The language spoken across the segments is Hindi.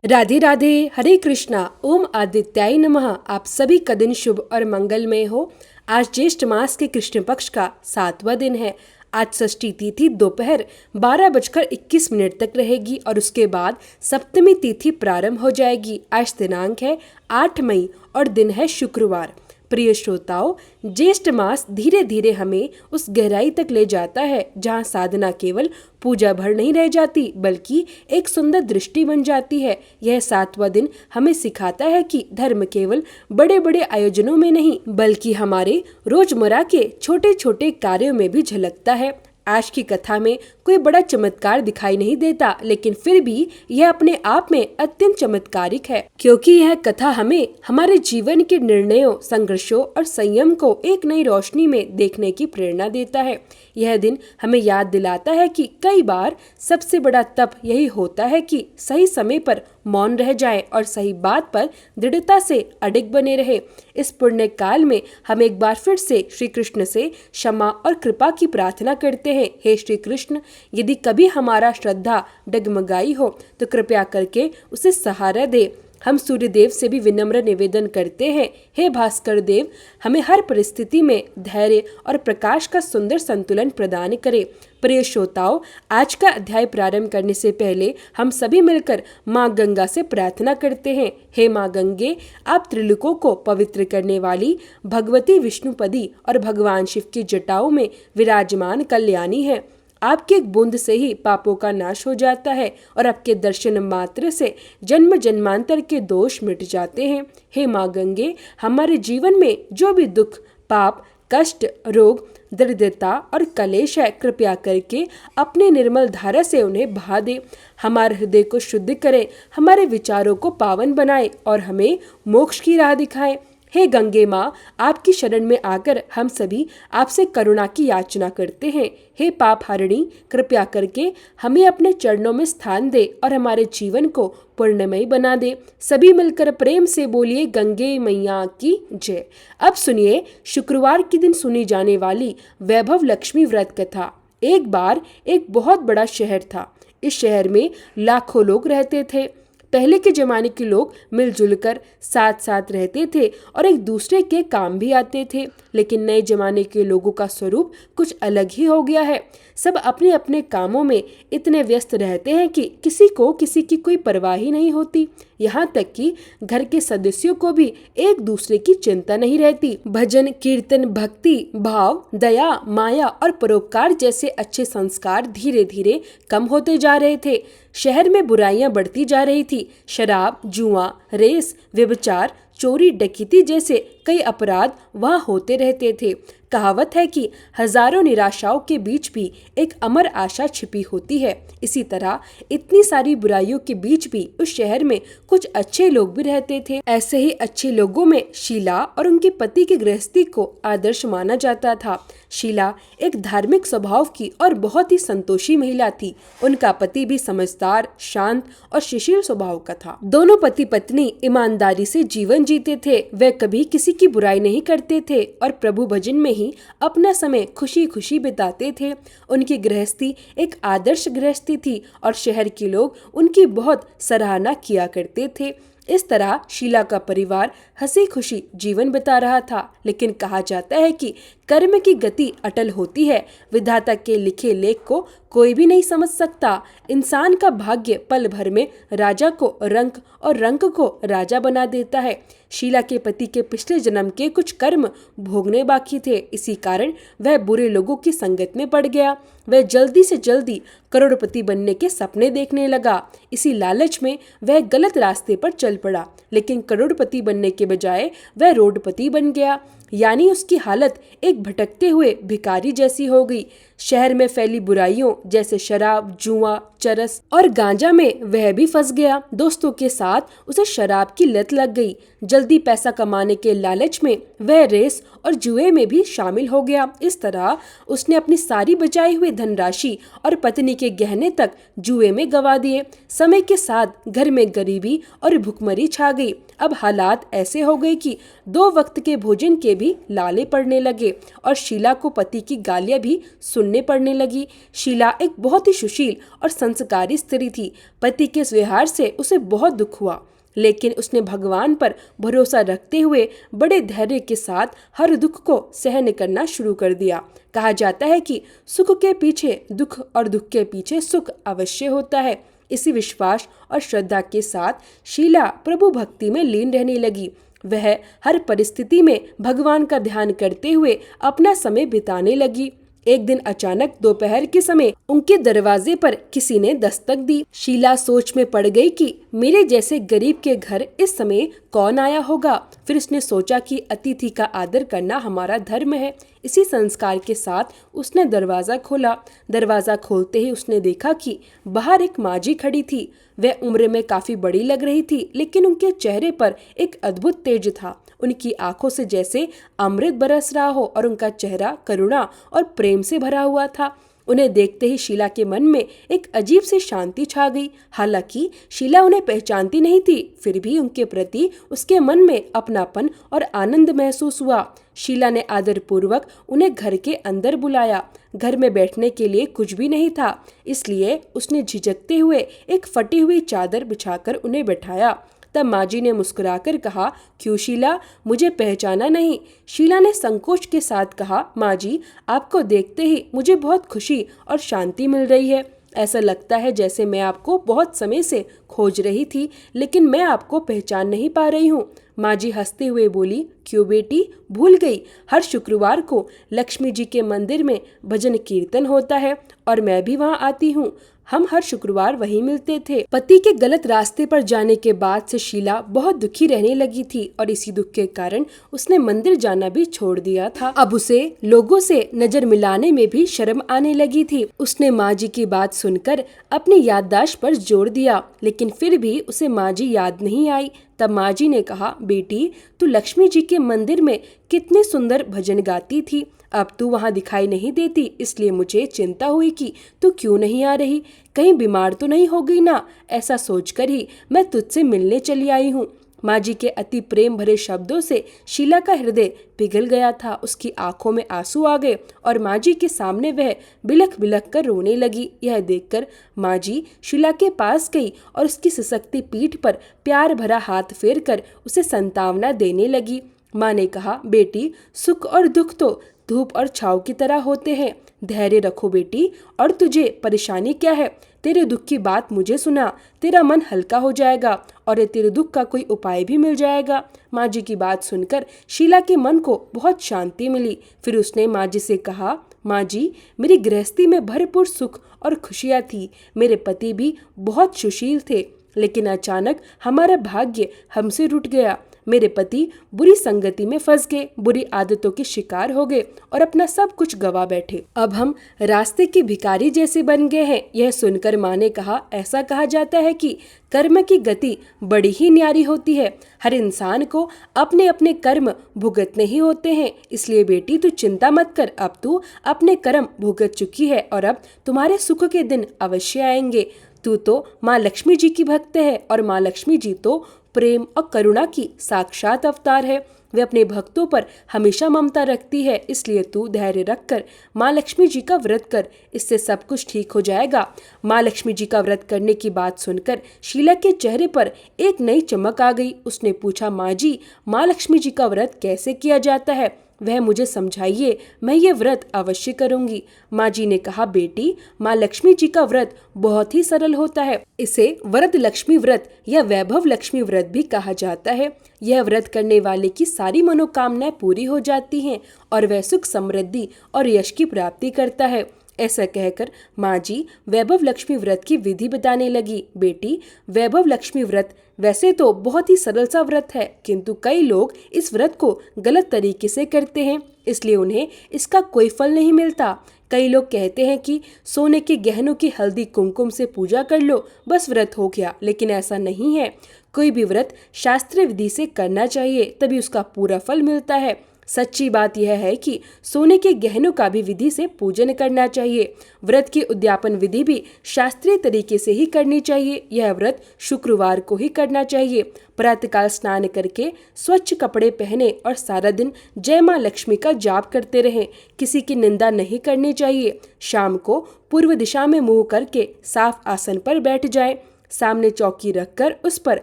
राधे राधे, हरे कृष्णा, ओम आदित्याय नमः। आप सभी का दिन शुभ और मंगलमय हो। आज ज्येष्ठ मास के कृष्ण पक्ष का 7वां दिन है। आज षष्ठी तिथि दोपहर 12:21 तक रहेगी और उसके बाद सप्तमी तिथि प्रारंभ हो जाएगी। आज दिनांक है 8 मई और दिन है शुक्रवार। प्रिय श्रोताओं, ज्येष्ठ मास धीरे धीरे हमें उस गहराई तक ले जाता है जहाँ साधना केवल पूजा भर नहीं रह जाती बल्कि एक सुंदर दृष्टि बन जाती है। यह 7वां दिन हमें सिखाता है कि धर्म केवल बड़े बड़े आयोजनों में नहीं बल्कि हमारे रोजमर्रा के छोटे छोटे कार्यों में भी झलकता है। आज की कथा में कोई बड़ा चमत्कार दिखाई नहीं देता, लेकिन फिर भी यह अपने आप में अत्यंत चमत्कारिक है, क्योंकि यह कथा हमें हमारे जीवन के निर्णयों, संघर्षों और संयम को एक नई रोशनी में देखने की प्रेरणा देता है। यह दिन हमें याद दिलाता है कि कई बार सबसे बड़ा तप यही होता है कि सही समय पर मौन रह जाए और सही बात पर दृढ़ता से अडिग बने रहे। इस पुण्य काल में हम एक बार फिर से श्री कृष्ण से क्षमा और कृपा की प्रार्थना करते हैं। हे श्री कृष्ण, यदि कभी हमारा श्रद्धा डगमगाई हो तो कृपया करके उसे सहारा दे। हम सूर्य देव से भी विनम्र निवेदन करते हैं, हे भास्कर देव, हमें हर परिस्थिति में धैर्य और प्रकाश का सुंदर संतुलन प्रदान करें। प्रिय श्रोताओं, आज का अध्याय प्रारंभ करने से पहले हम सभी मिलकर माँ गंगा से प्रार्थना करते हैं। हे माँ गंगे, आप त्रिलोकों को पवित्र करने वाली भगवती विष्णुपदी और भगवान शिव की जटाओं में विराजमान कल्याणी है। आपके एक बूंद से ही पापों का नाश हो जाता है और आपके दर्शन मात्र से जन्म जन्मांतर के दोष मिट जाते हैं। हे माँ गंगे, हमारे जीवन में जो भी दुख, पाप, कष्ट, रोग, दरिद्रता और कलेश है, कृपया करके अपने निर्मल धारा से उन्हें बहा दे। हमारे हृदय को शुद्ध करें, हमारे विचारों को पावन बनाए और हमें मोक्ष की राह दिखाएं। हे गंगे माँ, आपकी शरण में आकर हम सभी आपसे करुणा की याचना करते हैं। हे पाप हरिणी, कृपया करके हमें अपने चरणों में स्थान दे और हमारे जीवन को पुण्यमय बना दे। सभी मिलकर प्रेम से बोलिए, गंगे मैया की जय। अब सुनिए शुक्रवार के दिन सुनी जाने वाली वैभव लक्ष्मी व्रत कथा। एक बार एक बहुत बड़ा शहर था। इस शहर में लाखों लोग रहते थे। पहले के जमाने के लोग मिलजुल कर साथ साथ रहते थे और एक दूसरे के काम भी आते थे, लेकिन नए जमाने के लोगों का स्वरूप कुछ अलग ही हो गया है। सब अपने अपने कामों में इतने व्यस्त रहते हैं कि किसी को किसी की कोई परवाह ही नहीं होती। यहाँ तक कि घर के सदस्यों को भी एक दूसरे की चिंता नहीं रहती। भजन, कीर्तन, भक्ति भाव, दया, माया और परोपकार जैसे अच्छे संस्कार धीरे धीरे कम होते जा रहे थे। शहर में बुराइयां बढ़ती जा रही थी। शराब, जुआ, रेस, व्यभिचार, चोरी, डकैती जैसे कई अपराध वहाँ होते रहते थे। कहावत है कि हजारों निराशाओं के बीच भी एक अमर आशा छिपी होती है। इसी तरह इतनी सारी बुराइयों के बीच भी उस शहर में कुछ अच्छे लोग भी रहते थे। ऐसे ही अच्छे लोगों में शीला और उनके पति की गृहस्थी को आदर्श माना जाता था। शीला एक धार्मिक स्वभाव की और बहुत ही संतोषी महिला थी। उनका पति भी समझदार, शांत और सुशील स्वभाव का था। दोनों पति पत्नी ईमानदारी से जीवन जीते थे। वे कभी किसी की बुराई नहीं करते थे और प्रभु भजन में ही अपना समय खुशी खुशी बिताते थे। उनकी गृहस्थी एक आदर्श गृहस्थी थी और शहर के लोग उनकी बहुत सराहना किया करते थे। इस तरह शीला का परिवार हंसी खुशी जीवन बिता रहा था। लेकिन कहा जाता है कि कर्म की गति अटल होती है। विधाता के लिखे लेख को कोई भी नहीं समझ सकता। इंसान का भाग्य पल भर में राजा को रंक और रंक को राजा बना देता है। शीला के पति के पिछले जन्म के कुछ कर्म भोगने बाकी थे। इसी कारण वह बुरे लोगों की संगत में पड़ गया। वह जल्दी से जल्दी करोड़पति बनने के सपने देखने लगा। इसी लालच में वह गलत रास्ते पर चल पड़ा, लेकिन करोड़पति बनने के बजाय वह रोडपति बन गया। यानी उसकी हालत एक भटकते हुए भिखारी जैसी हो गई। शहर में फैली बुराइयों जैसे शराब, जुआ, चरस और गांजा में वह भी फंस गया। दोस्तों के साथ उसे शराब की लत लग गई। जल्दी पैसा कमाने के लालच में वह रेस और जुए में भी शामिल हो गया। इस तरह उसने अपनी सारी बचाई हुई धनराशि और पत्नी के गहने तक जुए में गंवा दिए। समय के साथ घर में गरीबी और भुखमरी छा गई। अब हालात ऐसे हो गए कि 2 वक्त के भोजन के भी लाले पड़ने लगे और शीला को पति की गालियां भी सुनने पड़ने लगी। शीला एक बहुत ही सुशील और संस्कारी स्त्री थी। पति के इस व्यवहार से उसे बहुत दुख हुआ, लेकिन उसने भगवान पर भरोसा रखते हुए बड़े धैर्य के साथ हर दुख को सहन करना शुरू कर दिया। कहा जाता है कि सुख के पीछे दुख और दुख के पीछे सुख अवश्य होता है। इसी विश्वास और श्रद्धा के साथ शीला प्रभु भक्ति में लीन रहने लगी। वह हर परिस्थिति में भगवान का ध्यान करते हुए अपना समय बिताने लगी। एक दिन अचानक दोपहर के समय उनके दरवाजे पर किसी ने दस्तक दी। शीला सोच में पड़ गई कि मेरे जैसे गरीब के घर इस समय कौन आया होगा। फिर उसने सोचा कि अतिथि का आदर करना हमारा धर्म है। इसी संस्कार के साथ उसने दरवाजा खोला। दरवाजा खोलते ही उसने देखा कि बाहर एक माजी खड़ी थी। वह उम्र में काफी बड़ी लग रही थी, लेकिन उनके चेहरे पर एक अद्भुत तेज था। उनकी आंखों से जैसे अमृत बरस रहा हो और उनका चेहरा करुणा और प्रेम से भरा हुआ था। उन्हें देखते ही शीला के मन में एक अजीब सी शांति छा गई। हालांकि शीला उन्हें पहचानती नहीं थी, फिर भी उनके प्रति उसके मन में अपनापन और आनंद महसूस हुआ। शीला ने आदरपूर्वक उन्हें घर के अंदर बुलाया। घर में बैठने के लिए कुछ भी नहीं था, इसलिए उसने झिझकते हुए एक फटी हुई चादर बिछाकर उन्हें बैठाया। तब माजी ने मुस्कुराकर कहा, क्यों शीला, मुझे पहचाना नहीं? शीला ने संकोच के साथ कहा, माजी, आपको देखते ही मुझे बहुत खुशी और शांति मिल रही है। ऐसा लगता है जैसे मैं आपको बहुत समय से खोज रही थी, लेकिन मैं आपको पहचान नहीं पा रही हूँ। माजी हंसते हुए बोली, क्यों बेटी, भूल गई? हर शुक्रवार को लक्ष्मी जी के मंदिर में भजन कीर्तन होता है और मैं भी वहाँ आती हूँ। हम हर शुक्रवार वहीं मिलते थे। पति के गलत रास्ते पर जाने के बाद से शीला बहुत दुखी रहने लगी थी और इसी दुख के कारण उसने मंदिर जाना भी छोड़ दिया था। अब उसे लोगों से नजर मिलाने में भी शर्म आने लगी थी। उसने माँ जी की बात सुनकर अपनी याददाश्त पर जोर दिया, लेकिन फिर भी उसे माँ जी याद नहीं आई। तब माँ जी ने कहा, बेटी, तू लक्ष्मी जी के मंदिर में कितने सुंदर भजन गाती थी, अब तू वहाँ दिखाई नहीं देती, इसलिए मुझे चिंता हुई कि तू क्यों नहीं आ रही। कहीं बीमार तो नहीं हो गई ना? ऐसा सोचकर ही मैं तुझसे मिलने चली आई हूँ। माँ जी के अति प्रेम भरे शब्दों से शीला का हृदय पिघल गया था। उसकी आंखों में आंसू आ गए और माँ जी के सामने वह बिलख बिलख कर रोने लगी। यह देखकर माँ जी शीला के पास गई और उसकी सिसकती पीठ पर प्यार भरा हाथ फेर कर उसे सांत्वना देने लगी। माँ ने कहा, बेटी, सुख और दुख तो धूप और छाव की तरह होते हैं। धैर्य रखो बेटी। और तुझे परेशानी क्या है? तेरे दुख की बात मुझे सुना, तेरा मन हल्का हो जाएगा और तेरे दुख का कोई उपाय भी मिल जाएगा। माँ जी की बात सुनकर शीला के मन को बहुत शांति मिली। फिर उसने माँ जी से कहा, माँ जी, मेरी गृहस्थी में भरपूर सुख और खुशियाँ थी। मेरे पति भी बहुत सुशील थे, लेकिन अचानक हमारा भाग्य हमसे रूठ गया। मेरे पति बुरी संगति में फंस गए, बुरी आदतों के शिकार हो गए और अपना सब कुछ गवा बैठे। अब हम रास्ते के भिखारी जैसे बन गए हैं। यह सुनकर माँ ने कहा, ऐसा कहा जाता है कि कर्म की गति बड़ी ही न्यारी होती है। हर इंसान को अपने अपने कर्म भुगतने ही होते हैं। इसलिए बेटी, तू चिंता मत कर। अब तू अपने कर्म भुगत चुकी है और अब तुम्हारे सुख के दिन अवश्य आएंगे। तू तो माँ लक्ष्मी जी की भक्त है और माँ लक्ष्मी जी तो प्रेम और करुणा की साक्षात अवतार है। वे अपने भक्तों पर हमेशा ममता रखती है। इसलिए तू धैर्य रखकर माँ लक्ष्मी जी का व्रत कर, इससे सब कुछ ठीक हो जाएगा। माँ लक्ष्मी जी का व्रत करने की बात सुनकर शीला के चेहरे पर एक नई चमक आ गई। उसने पूछा, माँ जी, माँ लक्ष्मी जी का व्रत कैसे किया जाता है? वह मुझे समझाइए, मैं ये व्रत अवश्य करूंगी। माँ जी ने कहा, बेटी, माँ लक्ष्मी जी का व्रत बहुत ही सरल होता है। इसे वरद लक्ष्मी व्रत या वैभव लक्ष्मी व्रत भी कहा जाता है। यह व्रत करने वाले की सारी मनोकामनाएं पूरी हो जाती हैं और वह सुख, समृद्धि और यश की प्राप्ति करता है। ऐसा कहकर माँ जी वैभव लक्ष्मी व्रत की विधि बताने लगी। बेटी, वैभव लक्ष्मी व्रत वैसे तो बहुत ही सरल सा व्रत है, किंतु कई लोग इस व्रत को गलत तरीके से करते हैं, इसलिए उन्हें इसका कोई फल नहीं मिलता। कई लोग कहते हैं कि सोने के गहनों की हल्दी कुमकुम से पूजा कर लो, बस व्रत हो गया, लेकिन ऐसा नहीं है। कोई भी व्रत शास्त्रीय विधि से करना चाहिए, तभी उसका पूरा फल मिलता है। सच्ची बात यह है कि सोने के गहनों का भी विधि से पूजन करना चाहिए। व्रत की उद्यापन विधि भी शास्त्रीय तरीके से ही करनी चाहिए। यह व्रत शुक्रवार को ही करना चाहिए। प्रातःकाल स्नान करके स्वच्छ कपड़े पहने और सारा दिन जय मां लक्ष्मी का जाप करते रहें। किसी की निंदा नहीं करनी चाहिए। शाम को पूर्व दिशा में मुंह करके साफ आसन पर बैठ जाएं। सामने चौकी रखकर उस पर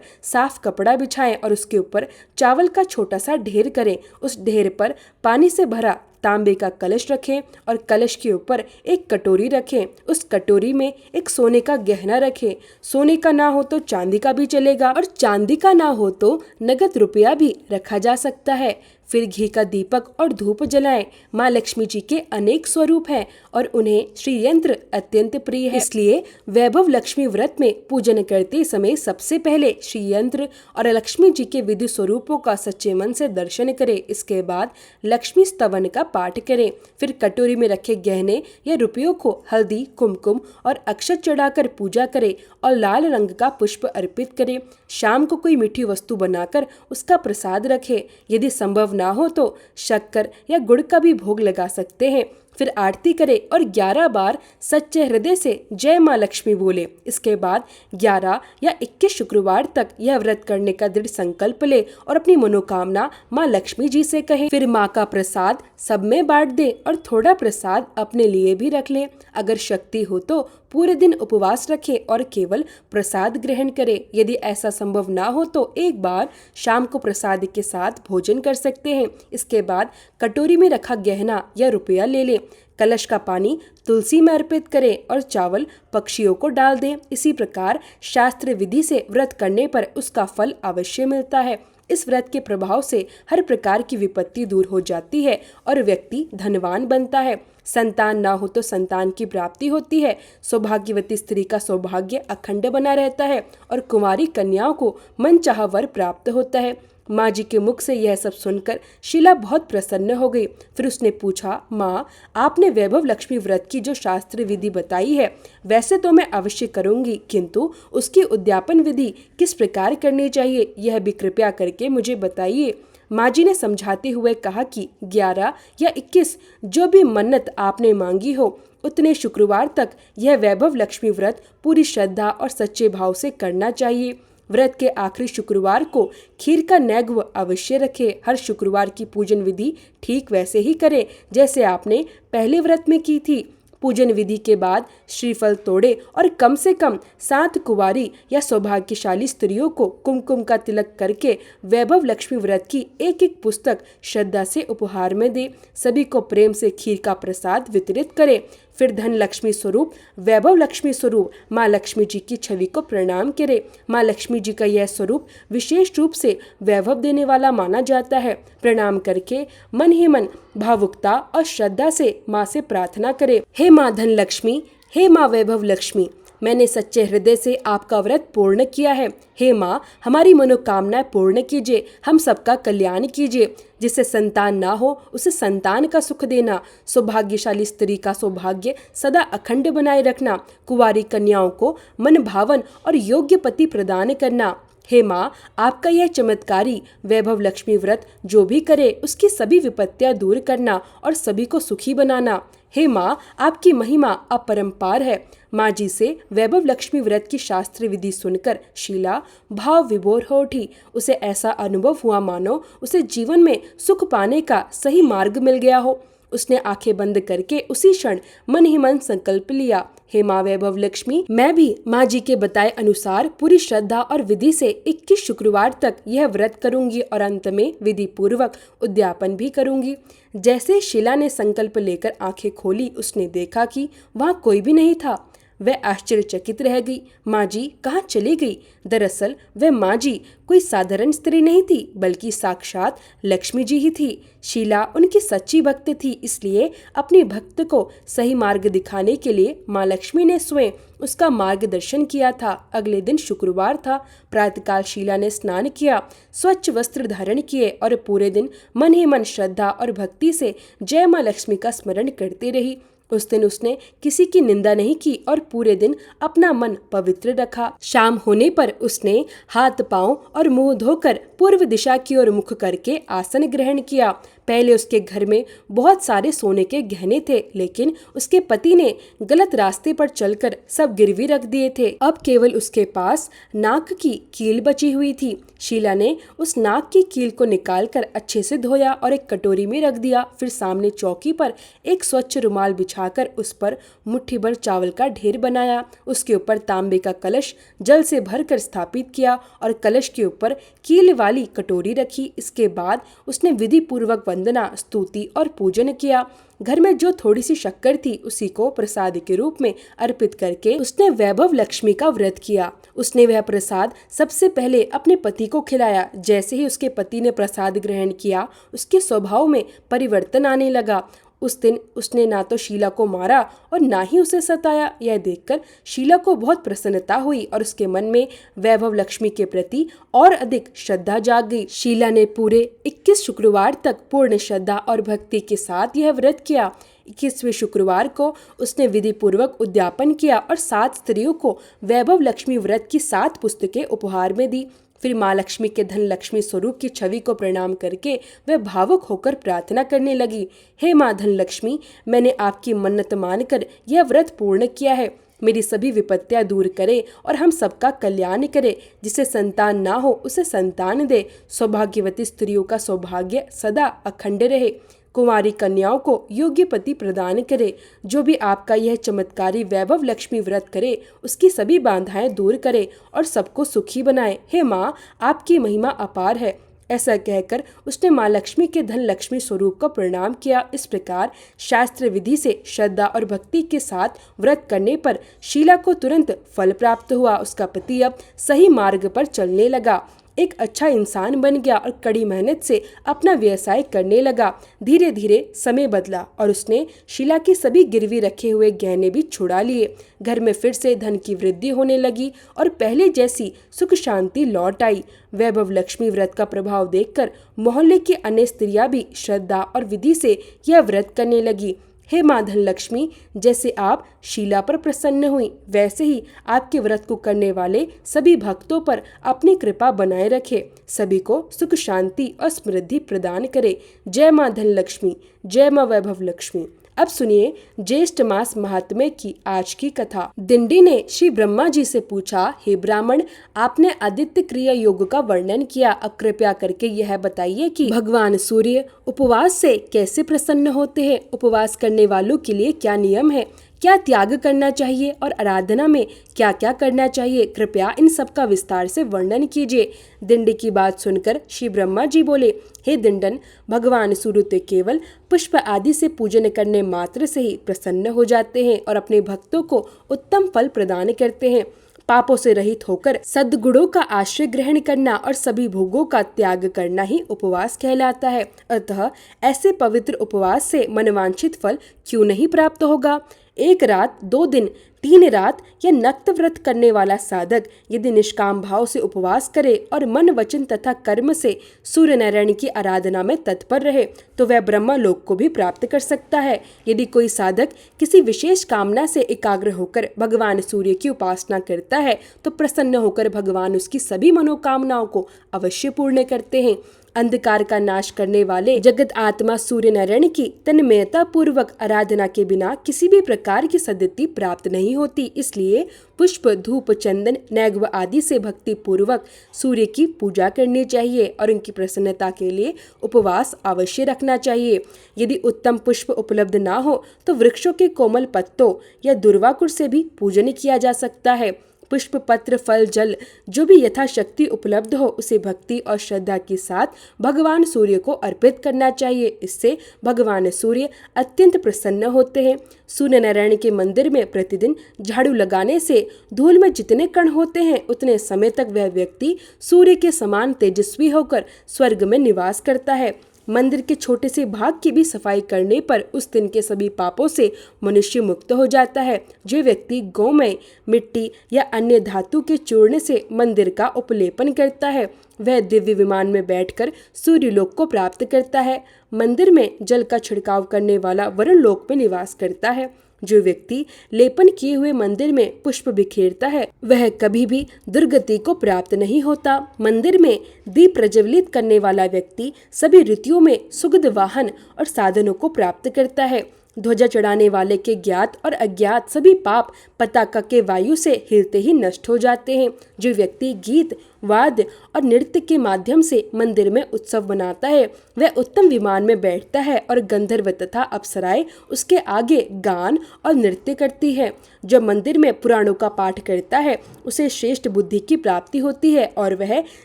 साफ कपड़ा बिछाएं और उसके ऊपर चावल का छोटा सा ढेर करें। उस ढेर पर पानी से भरा तांबे का कलश रखें और कलश के ऊपर एक कटोरी रखें। उस कटोरी में एक सोने का गहना रखें। सोने का ना हो तो चांदी का भी चलेगा और चांदी का ना हो तो नगद रुपया भी रखा जा सकता है। फिर घी का दीपक और धूप जलाएं। माँ लक्ष्मी जी के अनेक स्वरूप हैं और उन्हें श्री यंत्र अत्यंत प्रिय है, इसलिए वैभव लक्ष्मी व्रत में पूजन करते समय सबसे पहले श्री यंत्र और लक्ष्मी जी के विधि स्वरूपों का सच्चे मन से दर्शन करें। इसके बाद लक्ष्मी स्तवन का पाठ करें। फिर कटोरी में रखे गहने या रुपयों को हल्दी, कुमकुम और अक्षत चढ़ाकर पूजा करें और लाल रंग का पुष्प अर्पित करें। शाम को कोई मीठी वस्तु बनाकर उसका प्रसाद रखें। यदि संभव ना हो तो शक्कर या गुड़ का भी भोग लगा सकते हैं। फिर आरती करें और 11 बार सच्चे हृदय से जय मां लक्ष्मी बोले। इसके बाद 11 या 21 शुक्रवार तक यह व्रत करने का दृढ़ संकल्प ले और अपनी मनोकामना मां लक्ष्मी जी से कहें। फिर मां का प्रसाद सब में बांट दे और थोड़ा प्रसाद अपने लिए भी रख ले। अगर शक्ति हो तो पूरे दिन उपवास रखें और केवल प्रसाद ग्रहण करें। यदि ऐसा संभव ना हो तो एक बार शाम को प्रसाद के साथ भोजन कर सकते हैं। इसके बाद कटोरी में रखा गहना या रुपया ले लें। कलश का पानी तुलसी में अर्पित करें और चावल पक्षियों को डाल दें। इसी प्रकार शास्त्र विधि से व्रत करने पर उसका फल अवश्य मिलता है। इस व्रत के प्रभाव से हर प्रकार की विपत्ति दूर हो जाती है और व्यक्ति धनवान बनता है। संतान ना हो तो संतान की प्राप्ति होती है। सौभाग्यवती स्त्री का सौभाग्य अखंड बना रहता है और कुंवारी कन्याओं को मनचाहा वर प्राप्त होता है। माँ जी के मुख से यह सब सुनकर शीला बहुत प्रसन्न हो गई। फिर उसने पूछा, माँ, आपने वैभव लक्ष्मी व्रत की जो शास्त्र विधि बताई है वैसे तो मैं अवश्य करूंगी, किंतु उसकी उद्यापन विधि किस प्रकार करनी चाहिए यह भी कृपया करके मुझे बताइए। माँ जी ने समझाते हुए कहा कि 11 या 21 जो भी मन्नत आपने मांगी हो उतने शुक्रवार तक यह वैभव लक्ष्मी व्रत पूरी श्रद्धा और सच्चे भाव से करना चाहिए। व्रत के आखिरी शुक्रवार को खीर का नैवेद्य अवश्य रखें। हर शुक्रवार की पूजन विधि ठीक वैसे ही करें जैसे आपने पहले व्रत में की थी। पूजन विधि के बाद श्रीफल तोड़े और कम से कम 7 कुंवारी या सौभाग्यशाली स्त्रियों को कुमकुम का तिलक करके वैभव लक्ष्मी व्रत की एक एक पुस्तक श्रद्धा से उपहार में दे। सभी को प्रेम से खीर का प्रसाद वितरित करें। फिर धन लक्ष्मी स्वरूप वैभव लक्ष्मी स्वरूप माँ लक्ष्मी जी की छवि को प्रणाम करें। माँ लक्ष्मी जी का यह स्वरूप विशेष रूप से वैभव देने वाला माना जाता है। प्रणाम करके मन ही मन भावुकता और श्रद्धा से माँ से प्रार्थना करें, हे माँ धन लक्ष्मी, हे माँ वैभव लक्ष्मी, मैंने सच्चे हृदय से आपका व्रत पूर्ण किया है। हे माँ, हमारी मनोकामनाएं पूर्ण कीजिए, हम सबका कल्याण कीजिए। जिसे संतान ना हो उसे संतान का सुख देना, सौभाग्यशाली स्त्री का सौभाग्य सदा अखंड बनाए रखना, कुंवारी कन्याओं को मन भावन और योग्य पति प्रदान करना। हे माँ, आपका यह चमत्कारी वैभव लक्ष्मी व्रत जो भी करे उसकी सभी विपत्तियां दूर करना और सभी को सुखी बनाना। हे माँ, आपकी महिमा अपरंपार है। माँ जी से वैभव लक्ष्मी व्रत की शास्त्र विधि सुनकर शीला भाव विभोर हो उठी। उसे ऐसा अनुभव हुआ मानो उसे जीवन में सुख पाने का सही मार्ग मिल गया हो। उसने आंखें बंद करके उसी क्षण मन ही मन संकल्प लिया, हे माँ वैभव लक्ष्मी, मैं भी माँ जी के बताए अनुसार पूरी श्रद्धा और विधि से 21 शुक्रवार तक यह व्रत करूंगी और अंत में विधि पूर्वक उद्यापन भी करूंगी। जैसे शीला ने संकल्प लेकर आंखें खोली उसने देखा कि वहाँ कोई भी नहीं था। वह आश्चर्यचकित रह गई। माँ जी कहाँ चली गई? दरअसल वह माँ जी कोई साधारण स्त्री नहीं थी बल्कि साक्षात लक्ष्मी जी ही थी। शीला उनकी सच्ची भक्त थी, इसलिए अपने भक्त को सही मार्ग दिखाने के लिए माँ लक्ष्मी ने स्वयं उसका मार्गदर्शन किया था। अगले दिन शुक्रवार था। प्रातःकाल शीला ने स्नान किया, स्वच्छ वस्त्र धारण किए और पूरे दिन मन ही मन श्रद्धा और भक्ति से जय माँ लक्ष्मी का स्मरण करती रही। उस दिन उसने किसी की निंदा नहीं की और पूरे दिन अपना मन पवित्र रखा। शाम होने पर उसने हाथ पांव और मुंह धोकर पूर्व दिशा की ओर मुख करके आसन ग्रहण किया। पहले उसके घर में बहुत सारे सोने के गहने थे, लेकिन उसके पति ने गलत रास्ते पर चलकर सब गिरवी रख दिए थे। अब केवल उसके पास नाक की कील बची हुई थी। शीला ने उस नाक की कील को निकालकर अच्छे से धोया और एक कटोरी में रख दिया। फिर सामने चौकी पर एक स्वच्छ रुमाल बिछाकर उस पर मुट्ठी भर चावल का ढेर बनाया। उसके ऊपर तांबे का कलश जल से भरकर स्थापित किया और कलश के ऊपर कील वाली कटोरी रखी। इसके बाद उसने विधि पूर्वक वंदना, स्तुति और पूजन किया। घर में जो थोड़ी सी शक्कर थी उसी को प्रसाद के रूप में अर्पित करके उसने वैभव लक्ष्मी का व्रत किया। उसने वह प्रसाद सबसे पहले अपने पति को खिलाया। जैसे ही उसके पति ने प्रसाद ग्रहण किया, उसके स्वभाव में परिवर्तन आने लगा। उस दिन उसने ना तो शीला को मारा और ना ही उसे सताया। यह देखकर शीला को बहुत प्रसन्नता हुई और उसके मन में वैभव लक्ष्मी के प्रति और अधिक श्रद्धा जाग गई। शीला ने पूरे 21 शुक्रवार तक पूर्ण श्रद्धा और भक्ति के साथ यह व्रत किया। 21वें शुक्रवार को उसने विधि पूर्वक उद्यापन किया और 7 स्त्रियों को वैभव लक्ष्मी व्रत की 7 पुस्तकें उपहार में दी। फिर माँ लक्ष्मी के धन लक्ष्मी स्वरूप की छवि को प्रणाम करके वह भावुक होकर प्रार्थना करने लगी। हे माँ धन लक्ष्मी, मैंने आपकी मन्नत मानकर यह व्रत पूर्ण किया है। मेरी सभी विपत्तियां दूर करे और हम सबका कल्याण करे। जिसे संतान ना हो उसे संतान दे। सौभाग्यवती स्त्रियों का सौभाग्य सदा अखंड रहे। कुंवारी कन्याओं को योग्य पति प्रदान करे। जो भी आपका यह चमत्कारी वैभव लक्ष्मी व्रत करे उसकी सभी बाधाएं दूर करे और सबको सुखी बनाए। हे माँ, आपकी महिमा अपार है। ऐसा कहकर उसने माँ लक्ष्मी के धन लक्ष्मी स्वरूप को प्रणाम किया। इस प्रकार शास्त्र विधि से श्रद्धा और भक्ति के साथ व्रत करने पर शीला को तुरंत फल प्राप्त हुआ। उसका पति अब सही मार्ग पर चलने लगा, एक अच्छा इंसान बन गया और कड़ी मेहनत से अपना व्यवसाय करने लगा। धीरे धीरे समय बदला और उसने शीला की सभी गिरवी रखे हुए गहने भी छुड़ा लिए। घर में फिर से धन की वृद्धि होने लगी और पहले जैसी सुख शांति लौट आई। वैभव लक्ष्मी व्रत का प्रभाव देखकर मोहल्ले की अन्य स्त्रियां भी श्रद्धा और विधि से यह व्रत करने लगी। हे माँ धन लक्ष्मी, जैसे आप शीला पर प्रसन्न हुई, वैसे ही आपके व्रत को करने वाले सभी भक्तों पर अपनी कृपा बनाए रखे। सभी को सुख शांति और समृद्धि प्रदान करे। जय माँ धन लक्ष्मी, जय माँ वैभव लक्ष्मी। अब सुनिए ज्येष्ठ मास महात्म्य की आज की कथा। दिंडी ने श्री ब्रह्मा जी से पूछा, हे ब्राह्मण, आपने आदित्य क्रिया योग का वर्णन किया। अब कृपया करके यह बताइए कि भगवान सूर्य उपवास से कैसे प्रसन्न होते हैं। उपवास करने वालों के लिए क्या नियम है, क्या त्याग करना चाहिए और आराधना में क्या क्या करना चाहिए। कृपया इन सब का विस्तार से वर्णन कीजिए। दिंडी की बात सुनकर श्री ब्रह्मा जी बोले, हे दिंडन, भगवान सूर्य तो केवल पुष्प आदि से पूजन करने मात्र से ही प्रसन्न हो जाते हैं और अपने भक्तों को उत्तम फल प्रदान करते हैं। पापों से रहित होकर सद्गुणों का आश्रय ग्रहण करना और सभी भोगों का त्याग करना ही उपवास कहलाता है। अतः ऐसे पवित्र उपवास से मनवांछित फल क्यों नहीं प्राप्त होगा। 1 रात 2 दिन 3 रात या नक्त व्रत करने वाला साधक यदि निष्काम भाव से उपवास करे और मन वचन तथा कर्म से सूर्य नारायण की आराधना में तत्पर रहे तो वह ब्रह्मा लोक को भी प्राप्त कर सकता है। यदि कोई साधक किसी विशेष कामना से एकाग्र होकर भगवान सूर्य की उपासना करता है तो प्रसन्न होकर भगवान उसकी सभी मनोकामनाओं को अवश्य पूर्ण करते हैं। अंधकार का नाश करने वाले जगत आत्मा सूर्य नारायण की तन्मयता पूर्वक आराधना के बिना किसी भी प्रकार की सद्गति प्राप्त नहीं होती। इसलिए पुष्प, धूप, चंदन, नैगव आदि से भक्ति पूर्वक सूर्य की पूजा करनी चाहिए और उनकी प्रसन्नता के लिए उपवास अवश्य रखना चाहिए। यदि उत्तम पुष्प उपलब्ध ना हो तो वृक्षों के कोमल पत्तों या दुर्वाकुर से भी पूजन किया जा सकता है। पुष्प, पत्र, फल, जल जो भी यथाशक्ति उपलब्ध हो उसे भक्ति और श्रद्धा के साथ भगवान सूर्य को अर्पित करना चाहिए। इससे भगवान सूर्य अत्यंत प्रसन्न होते हैं। सूर्य नारायण के मंदिर में प्रतिदिन झाड़ू लगाने से धूल में जितने कण होते हैं उतने समय तक वह व्यक्ति सूर्य के समान तेजस्वी होकर स्वर्ग में निवास करता है। मंदिर के छोटे से भाग की भी सफाई करने पर उस दिन के सभी पापों से मनुष्य मुक्त हो जाता है। जो व्यक्ति गोमय, मिट्टी या अन्य धातु के चूर्ण से मंदिर का उपलेपन करता है वह दिव्य विमान में बैठकर सूर्यलोक को प्राप्त करता है। मंदिर में जल का छिड़काव करने वाला वरुण लोक में निवास करता है। जो व्यक्ति लेपन किए हुए मंदिर में पुष्प बिखेरता है वह कभी भी दुर्गति को प्राप्त नहीं होता। मंदिर में दीप प्रज्वलित करने वाला व्यक्ति सभी ऋतुओं में सुगंध वाहन और साधनों को प्राप्त करता है। ध्वजा चढ़ाने वाले के ज्ञात और अज्ञात सभी पाप पताका के वायु से हिलते ही नष्ट हो जाते हैं। जो व्यक्ति गीत, वाद्य और नृत्य के माध्यम से मंदिर में उत्सव मनाता है वह उत्तम विमान में बैठता है और गंधर्व तथा अप्सराएं उसके आगे गान और नृत्य करती है। जो मंदिर में पुराणों का पाठ करता है उसे श्रेष्ठ बुद्धि की प्राप्ति होती है और वह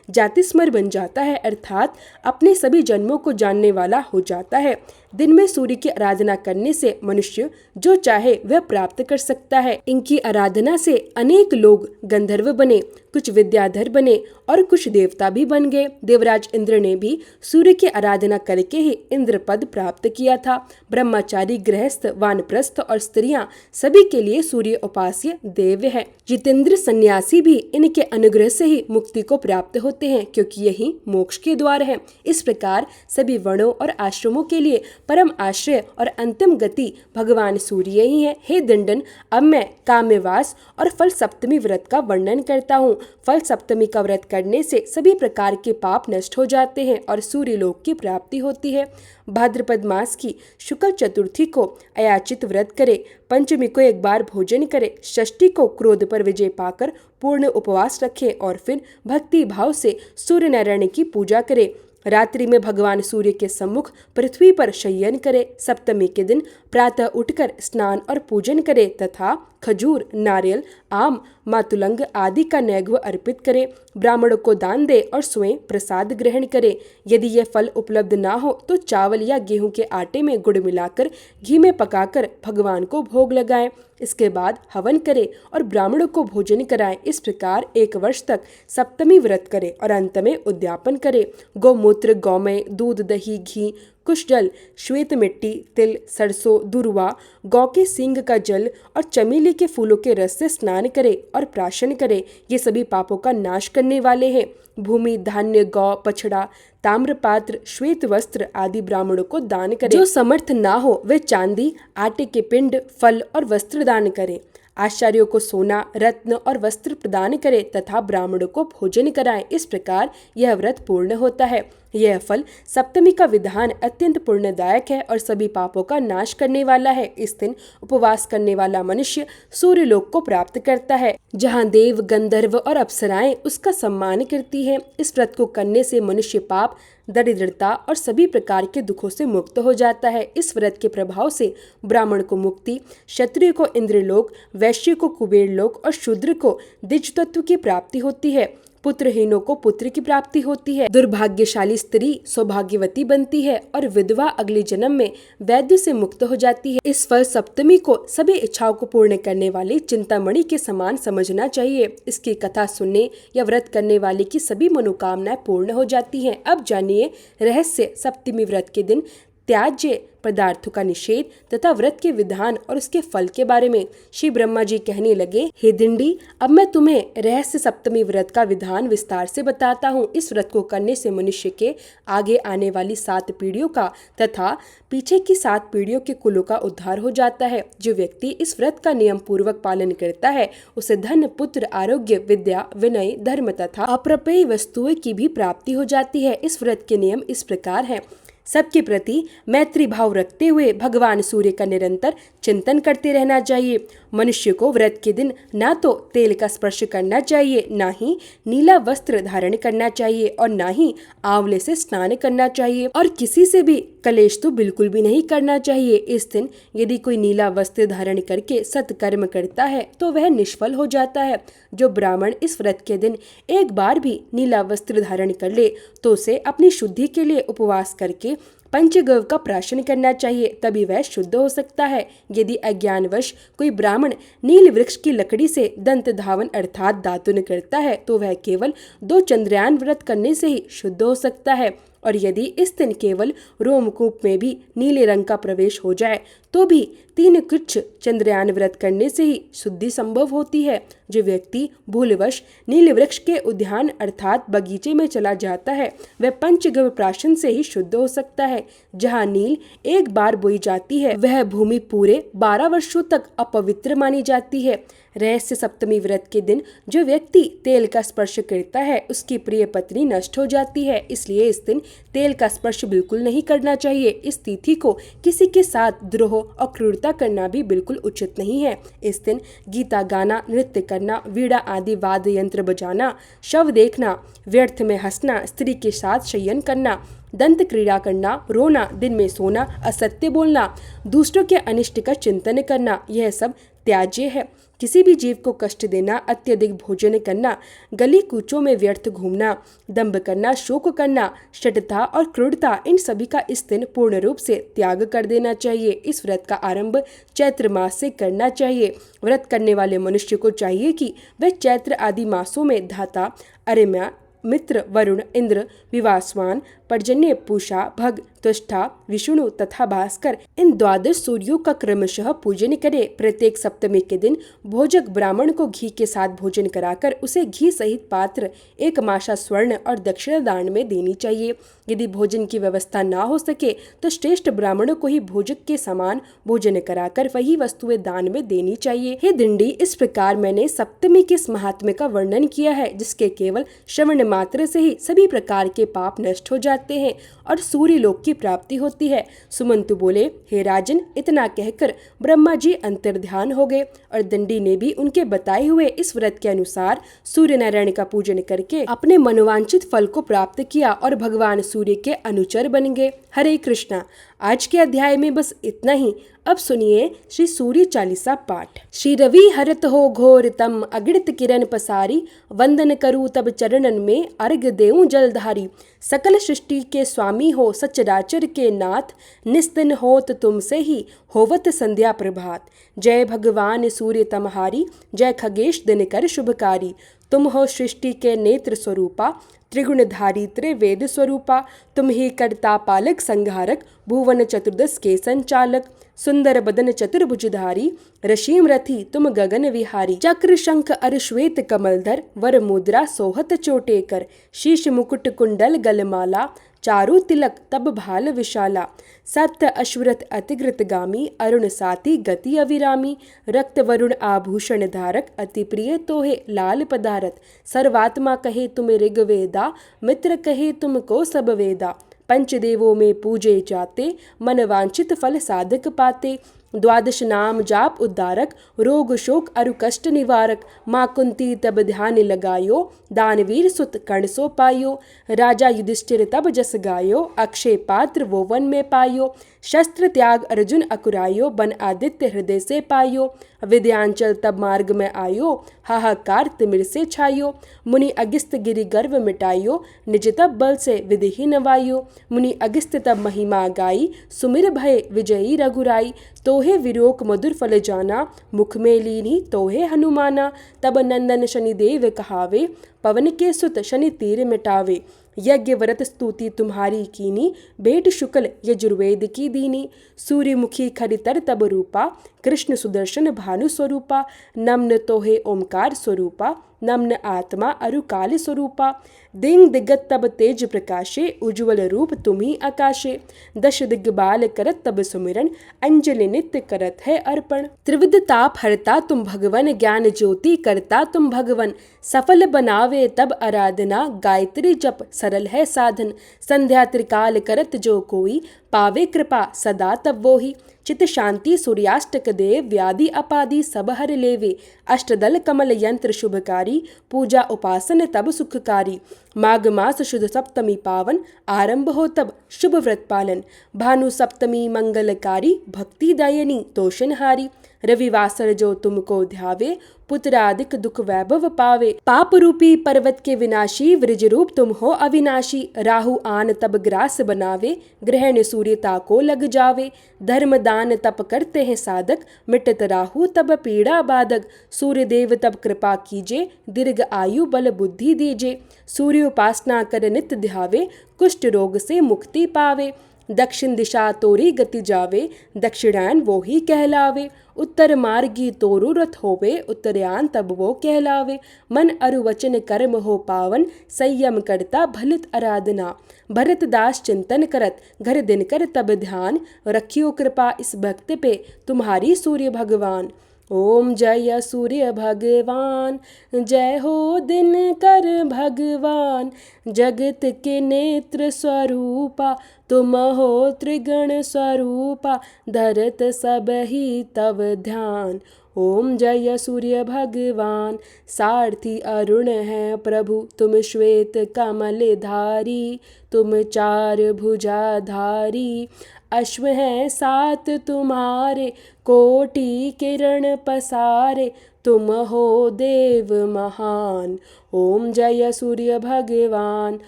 जातिस्मर बन जाता है अर्थात अपने सभी जन्मों को जानने वाला हो जाता है। दिन में सूर्य की आराधना करने से मनुष्य जो चाहे वह प्राप्त कर सकता है। इनकी आराधना से अनेक लोग गंधर्व बने, कुछ विद्याधर बने और कुछ देवता भी बन गए। देवराज इंद्र ने भी सूर्य की आराधना करके ही इंद्र पद प्राप्त किया था। ब्रह्मचारी, गृहस्थ, वानप्रस्थ और स्त्रियां सभी के लिए सूर्य उपास्य देव है। जितेंद्र सन्यासी भी इनके अनुग्रह से ही मुक्ति को प्राप्त होते हैं क्योंकि यही मोक्ष के द्वार है। इस प्रकार सभी वर्णों और आश्रमों के लिए परम आश्रय और अंतिम गति भगवान सूर्य ही है। हे दंडन, अब मैं काम्यवास और फल सप्तमी व्रत का वर्णन करता हूँ। फल सप्तमी का व्रत करने से सभी प्रकार के पाप नष्ट हो जाते हैं और सूर्य लोक की प्राप्ति होती है। भाद्रपद मास की शुक्ल चतुर्थी को अयाचित व्रत करे, पंचमी को एक बार भोजन करे, षष्ठी को क्रोध पर विजय पाकर पूर्ण उपवास रखे और फिर भक्ति भाव से सूर्य नारायण की पूजा करे। रात्रि में भगवान सूर्य के सम्मुख पृथ्वी पर शयन करे। सप्तमी के दिन प्रातः उठकर स्नान और पूजन करे तथा खजूर, नारियल, आम, मातुलंग आदि का नैवेद्य अर्पित करे। ब्राह्मणों को दान दे और स्वयं प्रसाद ग्रहण करे। यदि यह फल उपलब्ध ना हो तो चावल या गेहूं के आटे में गुड़ मिलाकर घी में पकाकर भगवान को भोग लगाएं। इसके बाद हवन करे और ब्राह्मणों को भोजन कराएं। इस प्रकार 1 वर्ष तक सप्तमी व्रत करे और अंत में उद्यापन करे। गौमूत्र, गौमय, दूध, दही, घी, कुश जल, श्वेत मिट्टी, तिल, सरसों, दुर्वा, गौ के सींग का जल और चमेली के फूलों के रस से स्नान करे और प्राशन करे। ये सभी पापों का नाश करने वाले हैं। भूमि, धान्य, गौ, बछड़ा, ताम्रपात्र, श्वेत वस्त्र आदि ब्राह्मणों को दान करे। जो समर्थ ना हो वे चांदी, आटे के पिंड, फल और वस्त्र दान करे। आचार्यों को सोना, रत्न और वस्त्र प्रदान करे तथा ब्राह्मणों को भोजन कराएं। इस प्रकार यह व्रत पूर्ण होता है। यह फल सप्तमी का विधान अत्यंत पुण्यदायक है और सभी पापों का नाश करने वाला है। इस दिन उपवास करने वाला मनुष्य सूर्य लोक को प्राप्त करता है जहाँ देव, गंधर्व और अप्सराएं उसका सम्मान करती हैं। इस व्रत को करने से मनुष्य पाप, दरिद्रता और सभी प्रकार के दुखों से मुक्त हो जाता है। इस व्रत के प्रभाव से ब्राह्मण को मुक्ति, क्षत्रिय को इंद्रलोक, वैश्य को कुबेर लोक और शूद्र को द्विज तत्व की प्राप्ति होती है। पुत्रहीनों को पुत्र की प्राप्ति होती है। दुर्भाग्यशाली स्त्री सौभाग्यवती बनती है और विधवा अगले जन्म में वैद्य से मुक्त हो जाती है। इस फल सप्तमी को सभी इच्छाओं को पूर्ण करने वाली चिंतामणि के समान समझना चाहिए। इसकी कथा सुनने या व्रत करने वाले की सभी मनोकामनाएं पूर्ण हो जाती हैं। अब जानिए रहस्य सप्तमी व्रत के दिन त्याज्य पदार्थों का निषेध तथा व्रत के विधान और उसके फल के बारे में। श्री ब्रह्मा जी कहने लगे, हे दिंडी, अब मैं तुम्हें रहस्य सप्तमी व्रत का विधान विस्तार से बताता हूँ। इस व्रत को करने से मनुष्य के आगे आने वाली 7 पीढ़ियों का तथा पीछे की 7 पीढ़ियों के कुलों का उद्धार हो जाता है। जो व्यक्ति इस व्रत का नियम पूर्वक पालन करता है उसे धन, पुत्र, आरोग्य, विद्या, विनय, धर्म तथा अप्रपेय वस्तुओं की भी प्राप्ति हो जाती है। इस व्रत के नियम इस प्रकार है। सबके प्रति मैत्री भाव रखते हुए भगवान सूर्य का निरंतर चिंतन करते रहना चाहिए। मनुष्य को व्रत के दिन ना तो तेल का स्पर्श करना चाहिए, ना ही नीला वस्त्र धारण करना चाहिए और ना ही आंवले से स्नान करना चाहिए और किसी से भी कलेश तो बिल्कुल भी नहीं करना चाहिए। इस दिन यदि कोई नीला वस्त्र धारण करके सत्कर्म करता है तो वह निष्फल हो जाता है। जो ब्राह्मण इस व्रत के दिन एक बार भी नीला वस्त्र धारण कर ले तो उसे अपनी शुद्धि के लिए उपवास करके पंचगव्य का प्राशन करना चाहिए, तभी वह शुद्ध हो सकता है। यदि अज्ञानवश कोई ब्राह्मण नील वृक्ष की लकड़ी से दंत धावन अर्थात दातुन करता है तो वह केवल 2 चंद्रयान व्रत करने से ही शुद्ध हो सकता है। और यदि इस दिन केवल रोमकूप में भी नीले रंग का प्रवेश हो जाए तो भी 3 कुछ चंद्रयान व्रत करने से ही शुद्धि संभव होती है। जो व्यक्ति भूलवश नील वृक्ष के उद्यान अर्थात बगीचे में चला जाता है वह पंचगव्य प्राशन से ही शुद्ध हो सकता है। जहाँ नील एक बार बोई जाती है वह भूमि पूरे 12 वर्षों तक अपवित्र मानी जाती है। रहस्य सप्तमी व्रत के दिन जो व्यक्ति तेल का स्पर्श करता है उसकी प्रिय पत्नी नष्ट हो जाती है, इसलिए इस दिन तेल का स्पर्श बिल्कुल नहीं करना चाहिए। इस तिथि को किसी के साथ द्रोह और क्रूरता करना भी बिल्कुल उचित नहीं है। इस दिन गीता गाना, नृत्य करना, वीणा आदि वाद्य यंत्र बजाना, शव देखना, व्यर्थ में हंसना, स्त्री के साथ शयन करना, दंत क्रीड़ा करना, रोना, दिन में सोना, असत्य बोलना, दूसरों के अनिष्ट का चिंतन करना, यह सब त्याज्य है। किसी भी जीव को कष्ट देना, अत्यधिक भोजन करना, गली कूचों में व्यर्थ घूमना, दंभ करना, शोक करना, शठता और क्रूरता, इन सभी का इस दिन पूर्ण रूप से त्याग कर देना चाहिए। इस व्रत का आरंभ चैत्र मास से करना चाहिए। व्रत करने वाले मनुष्य को चाहिए कि वह चैत्र आदि मासों में धाता, अरिम्या, मित्र, वरुण, इंद्र, विवासवान, पर्जन्य, पूषा, भग, तुष्टा, विष्णु तथा भास्कर इन 12 सूर्यों का क्रमशः पूजन करे। प्रत्येक सप्तमी के दिन भोजक ब्राह्मण को घी के साथ भोजन कराकर उसे घी सहित पात्र 1 माशा स्वर्ण और दक्षिणा दान में देनी चाहिए। यदि भोजन की व्यवस्था ना हो सके तो श्रेष्ठ ब्राह्मणों को ही भोजक के समान भोजन कराकर वही वस्तुएं दान में देनी चाहिए। हे दिंडी, इस प्रकार मैंने सप्तमी के इस महात्म्य का वर्णन किया है जिसके केवल श्रवण मात्र से ही सभी प्रकार के पाप नष्ट हो जाते हैं और सूर्य लोक की प्राप्ति होती है। सुमंतु बोले, हे राजन, इतना कहकर ब्रह्मा जी अंतर्ध्यान हो गए और दंडी ने भी उनके बताए हुए इस व्रत के अनुसार सूर्य नारायण का पूजन करके अपने मनोवांछित फल को प्राप्त किया और भगवान सूर्य के अनुचर बन गए। हरे कृष्णा। आज के अध्याय में बस इतना ही। अब सुनिए श्री सूर्य चालीसा पाठ। श्री रवि हरत हो घोर तम, अगणित किरण पसारी, वंदन करूं तब चरणन में, अर्घ देऊं जलधारी। सकल सृष्टि के स्वामी हो, सचराचर के नाथ, निस्दिन होत तुमसे ही, होवत संध्या प्रभात। जय भगवान सूर्य तमहारी, जय खगेश दिनकर शुभकारी। तुम हो सृष्टि के नेत्र स्वरूपा, त्रिगुणधारी त्रिवेद स्वरूपा। तुम ही कर्ता पालक संहारक, भुवन चतुर्दश के संचालक। सुंदर बदन चतुर्भुजधारी, रशीम रथी तुम गगन विहारी। चक्र शंख अर श्वेत कमलधर, वर मुद्रा सोहत चोटेकर। शीश मुकुट कुंडल गलमाला, चारु तिलक तब भाल विशाला। सप्त अश्वरथ अतिग्रत गामी, अरुण साती गति अविरामी। रक्त वरुण आभूषण धारक, अति प्रिय तोहे लाल पदारथ। सर्वात्मा कहे तुम ऋग्वेदा, मित्र कहे तुमको सब वेदा। पंचदेवों में पूजे जाते, मन वांछित फल साधक पाते। 12 नाम जाप उद्धारक, रोग शोक अरु कष्ट निवारक। माँ कुंती तब ध्यान लगायो, दानवीर सुत कर्ण सो पायो। राजा युधिष्ठिर तब जस गायो, अक्षय पात्र वो वन में पायो। शस्त्र त्याग अर्जुन अकुरायो, बन आदित्य हृदय से पायो। विद्यांचल तब मार्ग में आयो, हाहाकार तिमिर से छायो। मुनि अगिस्त गिरि गर्व मिटायो, निज तब बल से विधि नवायो। मुनि अगिस्त तब महिमा गाई, सुमिर भय विजयी रघुराई। तोहे विरोक मधुर फल जाना, मुख में लीनी तोहे हनुमाना। तब नंदन शनिदेव कहावे, पवन के सुत शनि तीर मिटावे। यज्ञ व्रत स्तुति तुम्हारी कीनी, भेंट शुक्ल यजुर्वेद की दीनी। सूर्यमुखी खरितर तब रूपा, कृष्ण सुदर्शन भानु स्वरूपा। नम्न तोहे ओमकार स्वरूपा, नम्न आत्मा अरु काल स्वरूपा। दिंग दिग्गत तब तेज प्रकाशे, उज्ज्वल रूप तुम्ही आकाशे। 10 दिग्बाल करत तब सुमिरन, अंजलि नित्य करत है अर्पण। त्रिविध ताप हरता तुम भगवन, ज्ञान ज्योति करता तुम भगवन। सफल बनावे तब आराधना, गायत्री जप सरल है साधन। संध्या त्रिकाल करत जो कोई, पावे कृपा सदा तब वो ही। चित शांति सूर्याष्टक देव, व्याधि अपादि सब हर लेवे। अष्टदल कमल यंत्र शुभकारी, पूजा उपासन तब सुखकारी। माघ मास शुद्ध सप्तमी पावन, आरंभ हो तब शुभ व्रत पालन। भानु सप्तमी मंगलकारी, भक्ति दायनी तोषणहारी। रविवासर जो तुमको ध्यावे, पुत्रादिक दुख वैभव पावे। पाप रूपी पर्वत के विनाशी, वृज रूप तुम हो अविनाशी। राहु आन तब ग्रास बनावे, ग्रहण सूर्यता को लग जावे। धर्म दान तप करते हैं साधक, मिटत राहु तब पीड़ा बाधक। सूर्य देव तब कृपा कीजे, दीर्घ आयु बल बुद्धि दीजे। सूर्य उपासना कर नित्य ध्यावे, कुष्ठ रोग से मुक्ति पावे। दक्षिण दिशा तोरी गति जावे, दक्षिणायन वो ही कहलावे। उत्तर मार्गी तोरु रथ होवे, उत्तरायण तब वो कहलावे। मन अरु वचन कर्म हो पावन, संयम करता भलित आराधना। भरत दास चिंतन करत, घर दिन कर तब ध्यान। रखियो कृपा इस भक्त पे, तुम्हारी सूर्य भगवान। ओम जय सूर्य भगवान, जय हो दिन कर भगवान। जगत के नेत्र स्वरूपा, तुम हो त्रिगण स्वरूपा। धरत सब ही तव ध्यान। ओम जय सूर्य भगवान। सारथी अरुण है प्रभु, तुम श्वेत कमल धारी। तुम चार भुजाधारी, अश्व हैं सात तुम्हारे। कोटि किरण पसारे, तुम हो देव महान। ओम जय सूर्य भगवान।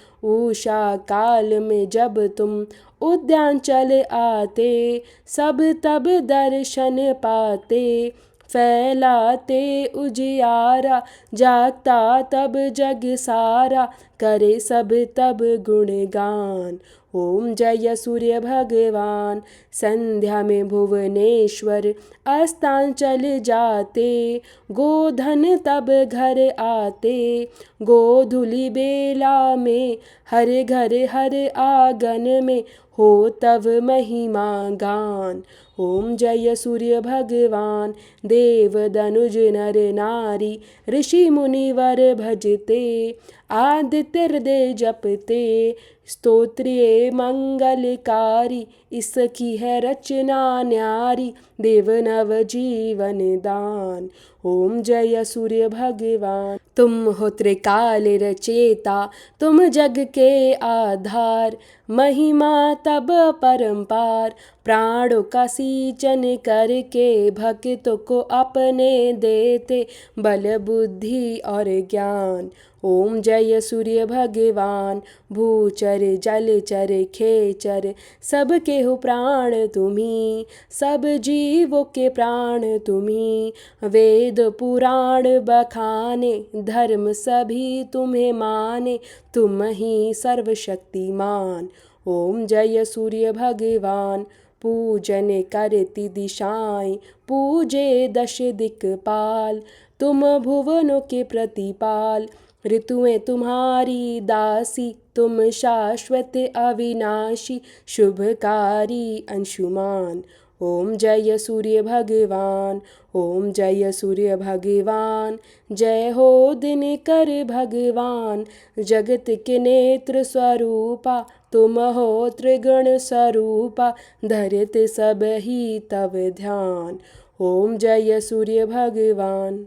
उषा काल में जब तुम उद्यान चले आते, सब तब दर्शन पाते। फैलाते उजियारा, जागता तब जग सारा। करे सब तब गुणगान। ओम जय सूर्य भगवान। संध्या में भुवनेश्वर आस्थान चले जाते, गोधन तब घर आते। गोधुली बेला में हर घर हर आंगन में, हो तब महिमा गान। ओम जय सूर्य भगवान। देव दनुज नर नारी, ऋषि मुनिवर भजते। आदित्य हृदय जपते, स्तोत्रिय मंगलकारी। इसकी है रचना न्यारी, देव नव जीवन दान। ओम जय सूर्य भगवान। तुम हो त्रिकाल रचेता, तुम जग के आधार। महिमा तब परम्पार, प्राणों का सींचन करके। भक्तों को अपने देते, बल बुद्धि और ज्ञान। ओम जय सूर्य भगवान। भूचर जलचर खेचर, सबके हो प्राण तुम्ही। सब जीवों के प्राण तुम्ही। वेद पुराण बखाने, धर्म सभी तुम्हें माने। तुम ही सर्वशक्तिमान। ओम जय सूर्य भगवान। पूजन करती दिशाएं, पूजे दश दिक्पाल। तुम भुवनों के प्रतिपाल, ऋतुएं तुम्हारी दासी। तुम शाश्वत अविनाशी, शुभकारी अंशुमान। ओम जय सूर्य भगवान। ओम जय सूर्य भगवान। जय हो दिनकर भगवान। जगत के नेत्र स्वरूपा, तुम हो त्रिगुण स्वरूपा। धरत सब ही तव ध्यान। ओम जय सूर्य भगवान।